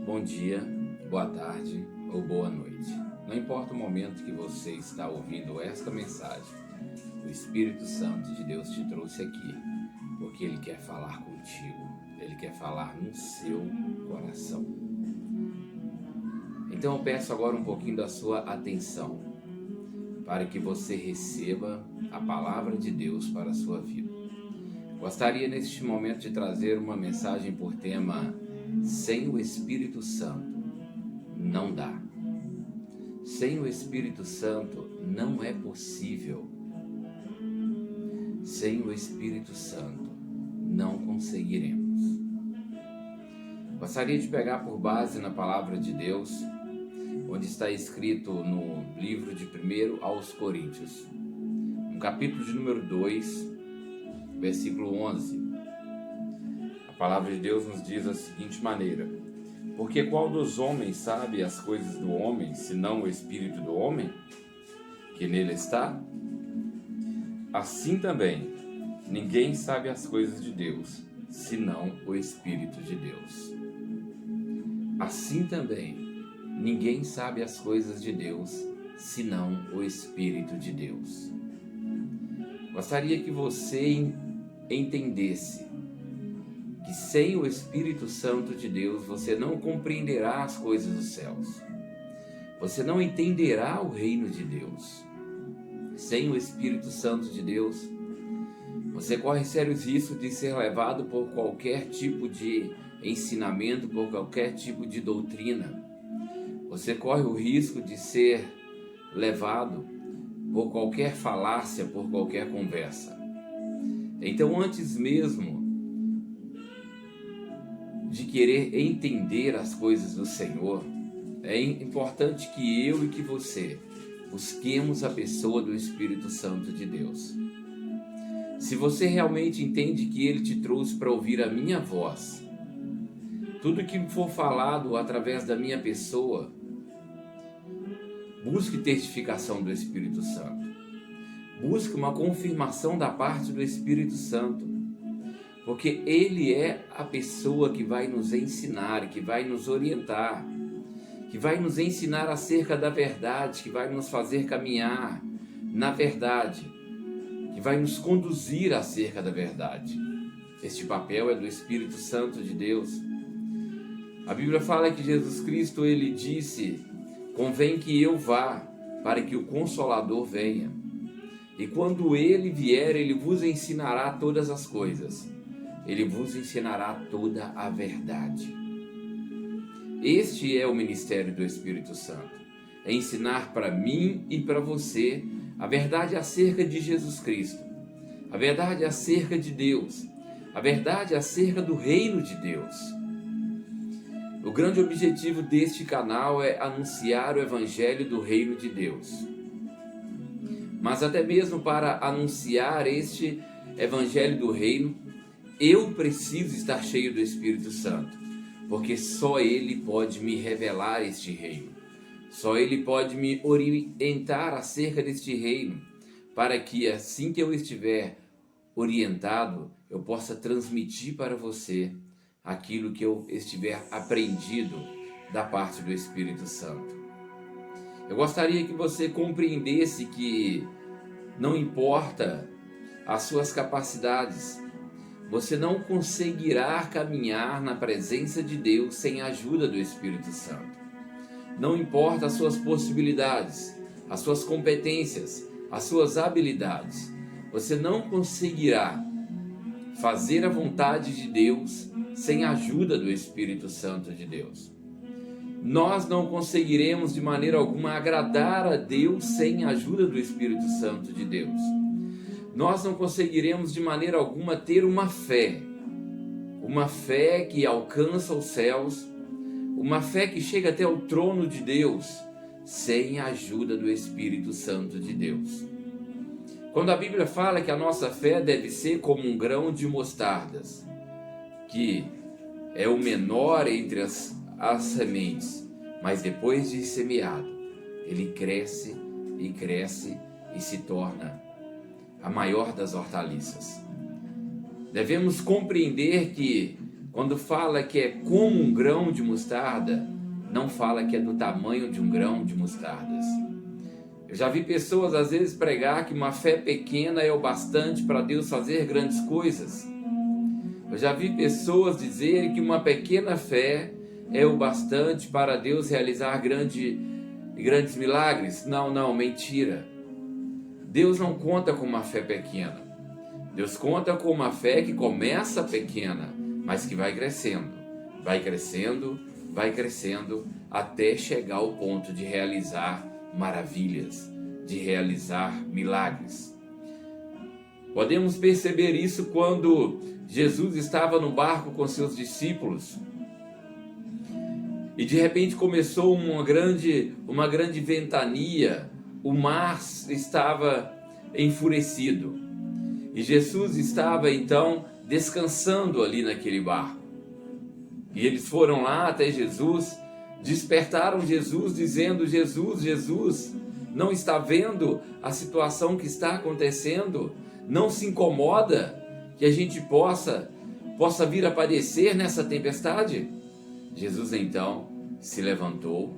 Bom dia, boa tarde ou boa noite. Não importa o momento que você está ouvindo esta mensagem, o Espírito Santo de Deus te trouxe aqui, porque Ele quer falar contigo, Ele quer falar no seu coração. Então eu peço agora um pouquinho da sua atenção, para que você receba a palavra de Deus para a sua vida. Gostaria neste momento de trazer uma mensagem por tema: sem o Espírito Santo não dá. Sem o Espírito Santo não é possível. Sem o Espírito Santo não conseguiremos. Gostaria de pegar por base na palavra de Deus, onde está escrito no livro de 1 aos Coríntios, no capítulo de número 2, versículo 11. A palavra de Deus nos diz da seguinte maneira: porque qual dos homens sabe as coisas do homem, senão o Espírito do homem, que nele está? Assim também, ninguém sabe as coisas de Deus, senão o Espírito de Deus. Assim também, ninguém sabe as coisas de Deus, senão o Espírito de Deus. Gostaria que você entendesse que sem o Espírito Santo de Deus você não compreenderá as coisas dos céus. Você não entenderá o reino de Deus. Sem o Espírito Santo de Deus, você corre sérios riscos de ser levado por qualquer tipo de ensinamento, por qualquer tipo de doutrina. Você corre o risco de ser levado por qualquer falácia, por qualquer conversa. Então, antes mesmo de querer entender as coisas do Senhor, é importante que eu e que você busquemos a pessoa do Espírito Santo de Deus. Se você realmente entende que Ele te trouxe para ouvir a minha voz, tudo que for falado através da minha pessoa, busque testificação do Espírito Santo. Busque uma confirmação da parte do Espírito Santo, porque Ele é a pessoa que vai nos ensinar, que vai nos orientar, que vai nos ensinar acerca da verdade, que vai nos fazer caminhar na verdade, que vai nos conduzir acerca da verdade. Este papel é do Espírito Santo de Deus. A Bíblia fala que Jesus Cristo, Ele disse: convém que eu vá, para que o Consolador venha. E quando Ele vier, Ele vos ensinará todas as coisas. Ele vos ensinará toda a verdade. Este é o ministério do Espírito Santo. É ensinar para mim e para você a verdade acerca de Jesus Cristo, a verdade acerca de Deus, a verdade acerca do reino de Deus. O grande objetivo deste canal é anunciar o evangelho do reino de Deus. Mas até mesmo para anunciar este evangelho do reino, eu preciso estar cheio do Espírito Santo, porque só Ele pode me revelar este reino. Só Ele pode me orientar acerca deste reino, para que assim que eu estiver orientado, eu possa transmitir para você aquilo que eu estiver aprendido da parte do Espírito Santo. Eu gostaria que você compreendesse que não importa as suas capacidades, você não conseguirá caminhar na presença de Deus sem a ajuda do Espírito Santo. Não importa as suas possibilidades, as suas competências, as suas habilidades, você não conseguirá fazer a vontade de Deus sem a ajuda do Espírito Santo de Deus. Nós não conseguiremos de maneira alguma agradar a Deus sem a ajuda do Espírito Santo de Deus. Nós não conseguiremos de maneira alguma ter uma fé que alcança os céus, uma fé que chega até o trono de Deus, sem a ajuda do Espírito Santo de Deus. Quando a Bíblia fala que a nossa fé deve ser como um grão de mostardas, que é o menor entre as sementes, mas depois de semeado, ele cresce e cresce e se torna a maior das hortaliças. Devemos compreender que quando fala que é como um grão de mostarda, não fala que é do tamanho de um grão de mostardas. Eu já vi pessoas às vezes pregar que uma fé pequena é o bastante para Deus fazer grandes coisas. Eu já vi pessoas dizerem que uma pequena fé é o bastante para Deus realizar grandes milagres. Não, mentira. Deus não conta com uma fé pequena. Deus conta com uma fé que começa pequena, mas que vai crescendo, vai crescendo, vai crescendo, até chegar ao ponto de realizar maravilhas, de realizar milagres. Podemos perceber isso quando Jesus estava no barco com seus discípulos e de repente começou uma grande ventania, o mar estava enfurecido e Jesus estava então descansando ali naquele barco. E eles foram lá até Jesus, despertaram Jesus dizendo: Jesus, não está vendo a situação que está acontecendo? Não se incomoda que a gente possa vir a padecer nessa tempestade? Jesus então se levantou,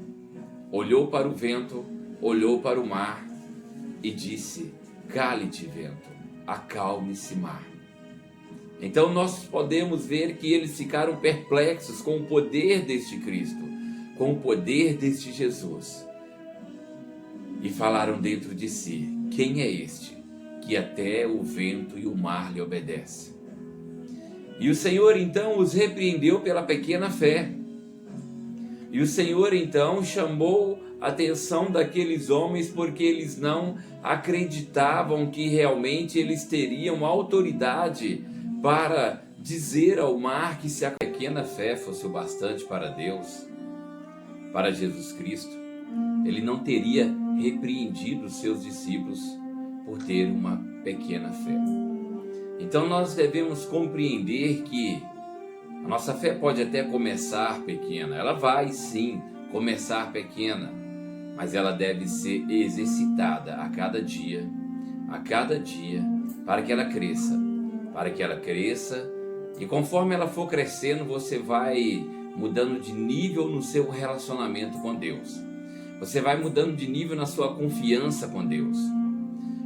olhou para o vento, olhou para o mar e disse: cale-te, vento, acalme-se, mar. Então nós podemos ver que eles ficaram perplexos com o poder deste Cristo, com o poder deste Jesus, e falaram dentro de si: quem é este que até o vento e o mar lhe obedecem? E o Senhor então os repreendeu pela pequena fé. E o Senhor então chamou a atenção daqueles homens porque eles não acreditavam que realmente eles teriam autoridade para dizer ao mar que se a pequena fé fosse o bastante para Deus, para Jesus Cristo, ele não teria repreendido os seus discípulos por ter uma pequena fé. Então nós devemos compreender que a nossa fé pode até começar pequena, ela vai sim começar pequena, mas ela deve ser exercitada a cada dia, para que ela cresça, e conforme ela for crescendo, você vai mudando de nível no seu relacionamento com Deus. Você vai mudando de nível na sua confiança com Deus.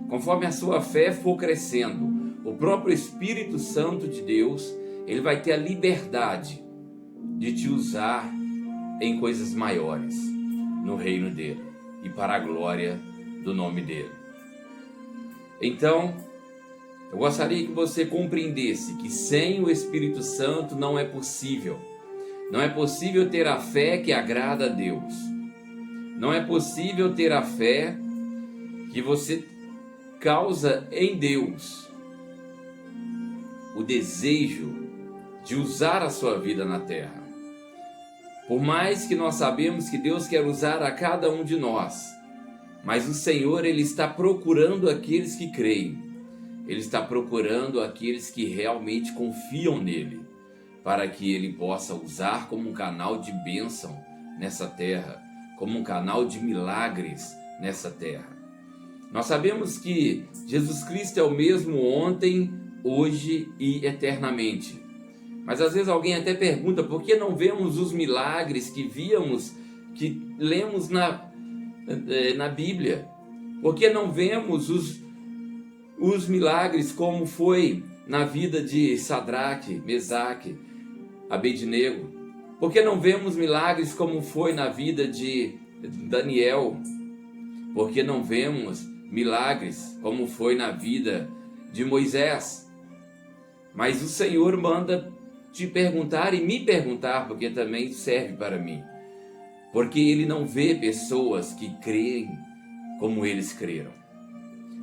Conforme a sua fé for crescendo, o próprio Espírito Santo de Deus, ele vai ter a liberdade de te usar em coisas maiores no reino dele e para a glória do nome dele. Então, eu gostaria que você compreendesse que sem o Espírito Santo não é possível. Não é possível ter a fé que agrada a Deus. Não é possível ter a fé que você causa em Deus o desejo de usar a sua vida na terra. Por mais que nós sabemos que Deus quer usar a cada um de nós, mas o Senhor, ele está procurando aqueles que creem. Ele está procurando aqueles que realmente confiam nele, para que ele possa usar como um canal de bênção nessa terra, como um canal de milagres nessa terra. Nós sabemos que Jesus Cristo é o mesmo ontem, hoje e eternamente. Mas às vezes alguém até pergunta: por que não vemos os milagres que lemos na Bíblia? Por que não vemos os milagres como foi na vida de Sadraque, Mesaque, Abednego? Por que não vemos milagres como foi na vida de Daniel? Por que não vemos milagres como foi na vida de Moisés? Mas o Senhor manda te perguntar e me perguntar, porque também serve para mim. Porque ele não vê pessoas que creem como eles creram.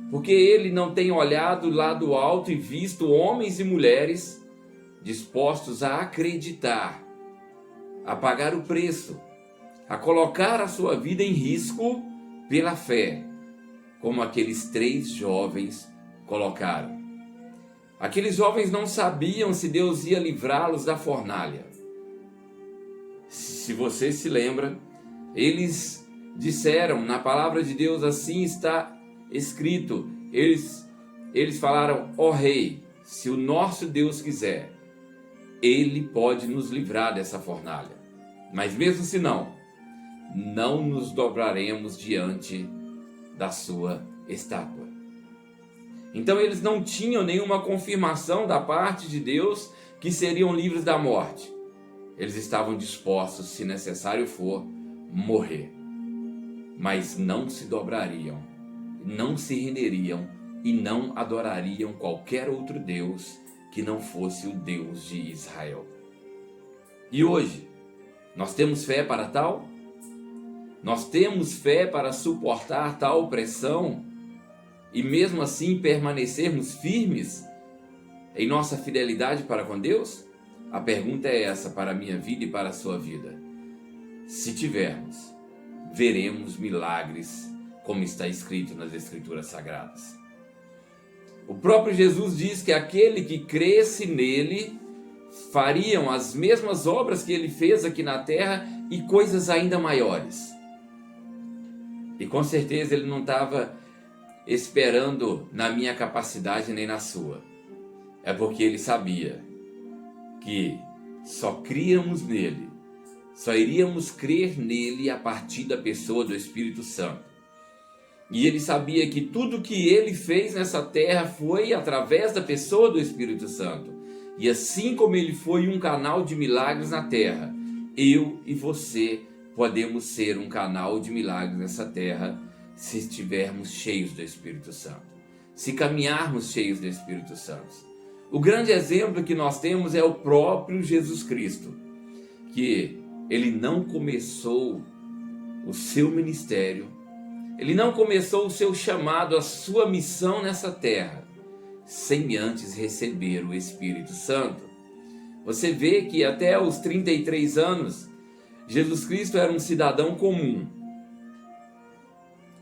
Porque ele não tem olhado lá do alto e visto homens e mulheres dispostos a acreditar, a pagar o preço, a colocar a sua vida em risco pela fé, como aqueles 3 jovens colocaram. Aqueles jovens não sabiam se Deus ia livrá-los da fornalha. Se você se lembra, eles disseram na palavra de Deus, assim está escrito, eles falaram: ó rei, se o nosso Deus quiser, Ele pode nos livrar dessa fornalha. Mas mesmo se não nos dobraremos diante da sua estátua. Então eles não tinham nenhuma confirmação da parte de Deus que seriam livres da morte. Eles estavam dispostos, se necessário for, morrer. Mas não se dobrariam, não se renderiam e não adorariam qualquer outro Deus que não fosse o Deus de Israel. E hoje, nós temos fé para tal? Nós temos fé para suportar tal pressão e mesmo assim permanecermos firmes em nossa fidelidade para com Deus? A pergunta é essa para a minha vida e para a sua vida. Se tivermos, veremos milagres, como está escrito nas Escrituras Sagradas. O próprio Jesus diz que aquele que cresce nele fariam as mesmas obras que ele fez aqui na terra e coisas ainda maiores. E com certeza ele não estava esperando na minha capacidade nem na sua. É porque ele sabia que só críamos nele, só iríamos crer nele a partir da pessoa do Espírito Santo. E ele sabia que tudo que ele fez nessa terra foi através da pessoa do Espírito Santo. E assim como ele foi um canal de milagres na terra, eu e você podemos ser um canal de milagres nessa terra se estivermos cheios do Espírito Santo, se caminharmos cheios do Espírito Santo. O grande exemplo que nós temos é o próprio Jesus Cristo, que ele não começou o seu ministério, ele não começou o seu chamado, a sua missão nessa terra, sem antes receber o Espírito Santo. Você vê que até os 33 anos, Jesus Cristo era um cidadão comum.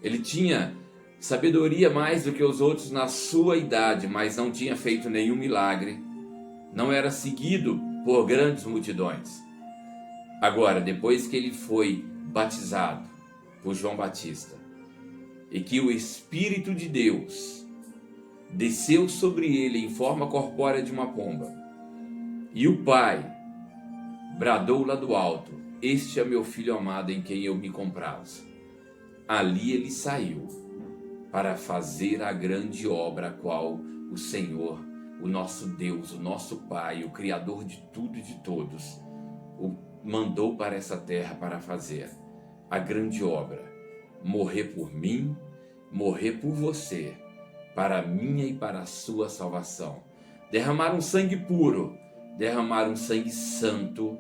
Ele tinha sabedoria mais do que os outros na sua idade, mas não tinha feito nenhum milagre. Não era seguido por grandes multidões. Agora, depois que ele foi batizado por João Batista, e que o Espírito de Deus desceu sobre ele em forma corpórea de uma pomba, e o Pai bradou lá do alto: "Este é meu Filho amado em quem eu me comprazo." Ali ele saiu para fazer a grande obra a qual o Senhor, o nosso Deus, o nosso Pai, o Criador de tudo e de todos, o mandou para essa terra para fazer a grande obra: morrer por mim, morrer por você, para a minha e para a sua salvação. Derramar um sangue puro, derramar um sangue santo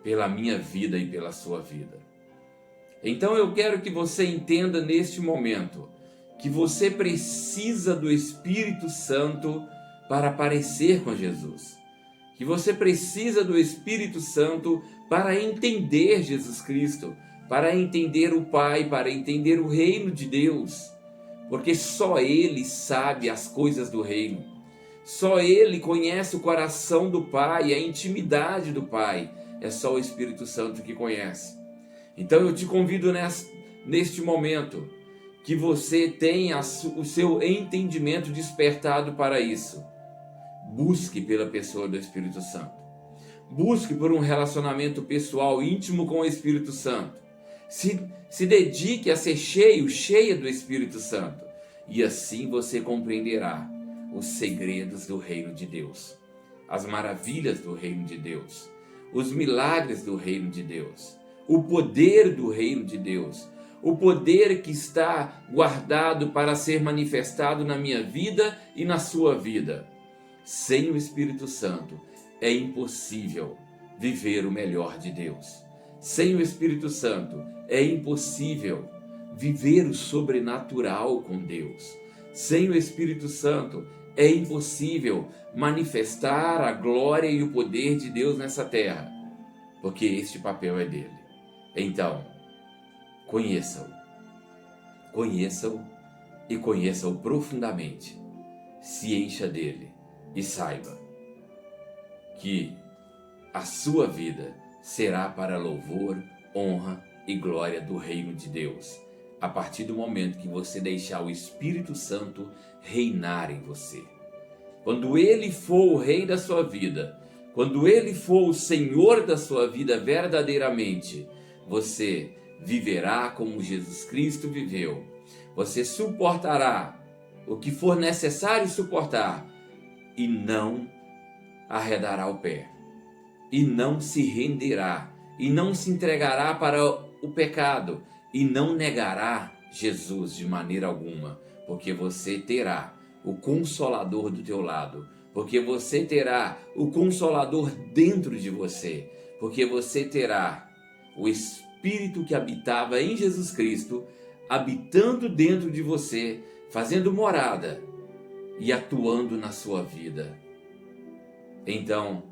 pela minha vida e pela sua vida. Então eu quero que você entenda neste momento que você precisa do Espírito Santo para parecer com Jesus. Que você precisa do Espírito Santo para entender Jesus Cristo, para entender o Pai, para entender o reino de Deus. Porque só Ele sabe as coisas do reino. Só Ele conhece o coração do Pai, a intimidade do Pai. É só o Espírito Santo que conhece. Então eu te convido neste momento que você tenha o seu entendimento despertado para isso. Busque pela pessoa do Espírito Santo. Busque por um relacionamento pessoal íntimo com o Espírito Santo. Se dedique a ser cheia do Espírito Santo. E assim você compreenderá os segredos do reino de Deus, as maravilhas do reino de Deus, os milagres do reino de Deus, o poder do reino de Deus, o poder que está guardado para ser manifestado na minha vida e na sua vida. Sem o Espírito Santo é impossível viver o melhor de Deus. Sem o Espírito Santo é impossível viver o sobrenatural com Deus. Sem o Espírito Santo é impossível manifestar a glória e o poder de Deus nessa terra, porque este papel é dele. Então, conheça-o e conheça-o profundamente. Se encha dele e saiba que a sua vida será para louvor, honra e glória do reino de Deus, a partir do momento que você deixar o Espírito Santo reinar em você. quando Ele for o Rei da sua vida, quando Ele for o Senhor da sua vida verdadeiramente, você viverá como Jesus Cristo viveu. Você suportará o que for necessário suportar e não arredará o pé, e não se renderá, e não se entregará para o pecado, e não negará Jesus de maneira alguma, porque você terá o Consolador do teu lado, porque você terá o Consolador dentro de você, porque você terá o Espírito que habitava em Jesus Cristo, habitando dentro de você, fazendo morada e atuando na sua vida. Então,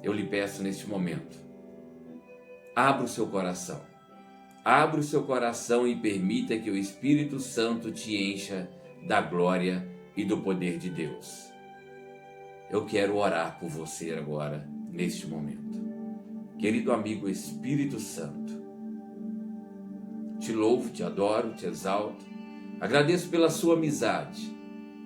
eu lhe peço neste momento, abra o seu coração. Abra o seu coração e permita que o Espírito Santo te encha da glória e do poder de Deus. Eu quero orar por você agora, neste momento. Querido amigo Espírito Santo, te louvo, te adoro, te exalto. Agradeço pela sua amizade.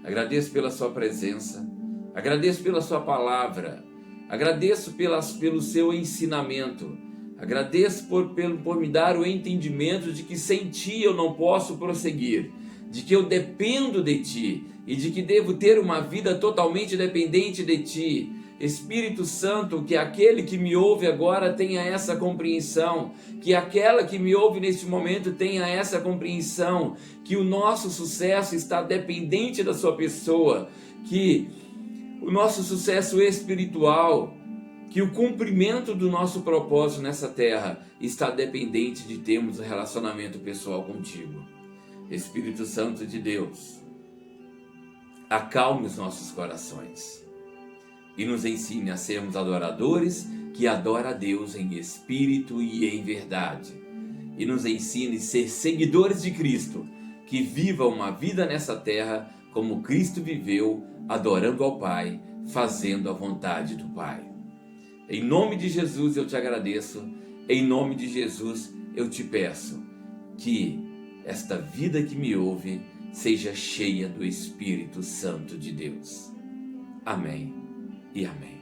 Agradeço pela sua presença. Agradeço pela sua palavra. Agradeço pelo seu ensinamento. Agradeço por me dar o entendimento de que sem ti eu não posso prosseguir, de que eu dependo de ti e de que devo ter uma vida totalmente dependente de ti. Espírito Santo, que aquele que me ouve agora tenha essa compreensão, que aquela que me ouve neste momento tenha essa compreensão, que o nosso sucesso está dependente da sua pessoa, que o nosso sucesso espiritual, que o cumprimento do nosso propósito nessa terra está dependente de termos um relacionamento pessoal contigo. Espírito Santo de Deus, acalme os nossos corações e nos ensine a sermos adoradores que adoram a Deus em espírito e em verdade. E nos ensine a ser seguidores de Cristo, que viva uma vida nessa terra como Cristo viveu, adorando ao Pai, fazendo a vontade do Pai. Em nome de Jesus eu te agradeço, em nome de Jesus eu te peço que esta vida que me ouve seja cheia do Espírito Santo de Deus. Amém e amém.